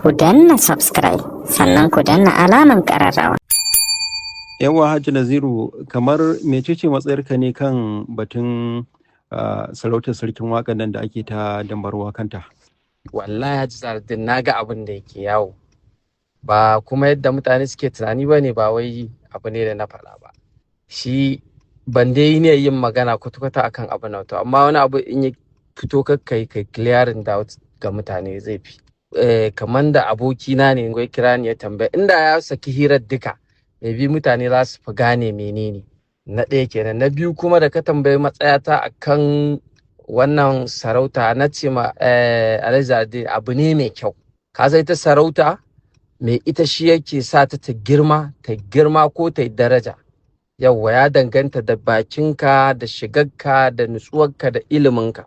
ku danna subscribe sannan ku danna alaman ƙararrawa. Yawa Hajji Naziru, kamar mecece matsayarka ne kan batun sarautar sarkin waƙan nan da ake ta dambarwa kanta? Wallahi Hajji Sardin na ga abin da yake yawo, ba kuma yadda mutane suke tunani ba ne, ba wai abu ne da na faɗa ba. Shi ban dai ne yin magana kwata-kwata akan abu na to, amma wani abu in ya fito kai clearing doubt ga mutane zai fi. Kamar da abokina ne ya kira ni ya tambaya, inda ya saki hirar duka maybe mutane za su fi gane menene. Na ɗaya kenan. Na biyu kuma da ka tambayi matsayata akan wannan sarauta, na ce ma Alhaji abu ne mai kyau. Ka sai ta sarauta mai ita shi yake sa ta girma ko ta daraja. Yawwa, ya danganta da bakinka da shigarka da nutsuwarka da iliminka,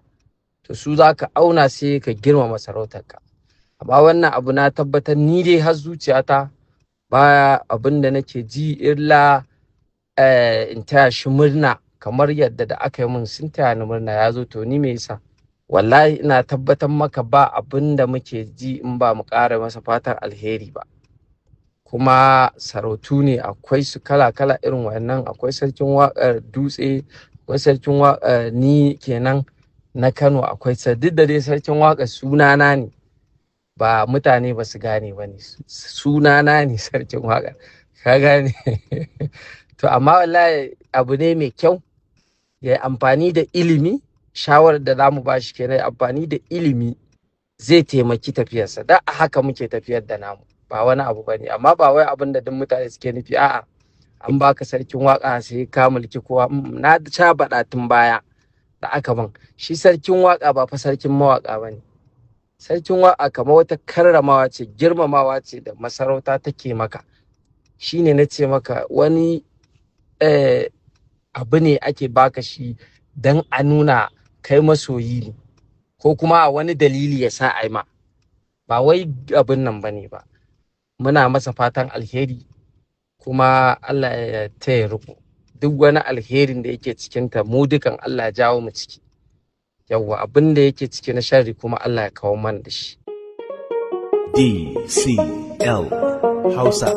to su za ka auna sai ka girmama sarautarka. Amma wannan abu na tabbatar ni dai har zuciyata baya abin da nake ji illa in taya shi murna, kamar yadda da aka yi mun sun taya ni murna ya zo, to ni me yasa? Wallahi ina tabbatar maka ba abin da muke ji in ba mu ƙara masa fatan alheri ba. Kuma sarautu ne akwai su kala-kala irin wannan, akwai sarkin waƙar Dutse, akwai sarkin waƙar ni kenan na Kano, akwai duk da dai sarkin waƙar sunana ne, ba mutane ba su gane ba ne, sunana ne sarkin waƙar, ka gane. To amma wallahi abu ne mai kyau ya yi amfani da ilimi. Shawarar da za mu ba shi kenan, amfani da ilimi zai taimaki tafiyarsa. Da a haka muke tafiyar da namu, ba wani abu ba ne. Amma ba wai abin da duk mutane suke nufi a'a an baka sarkin waka sai ka mulki kowa. Na sha baɗa tun baya da aka ban, shi sarkin waka ba fa sarkin mawaka ba ne. Sarkin waka kamar wata karramawa ce, girmamawa ce da masarauta take maka. Shine na ce maka wani abu ne ake baka shi don a nuna kai masoyi ne, ko kuma wani dalili ya sa ai ma, ba wai abin nan ba ne ba. Muna masa fatan alheri, kuma Allah ya taya riko duk wani alherin da yake cikinta, mu dukan Allah ya jawo mu ciki. Yawwa, abin da yake ciki na sharri kuma Allah ya kawo mana da shi. DCL Hausa.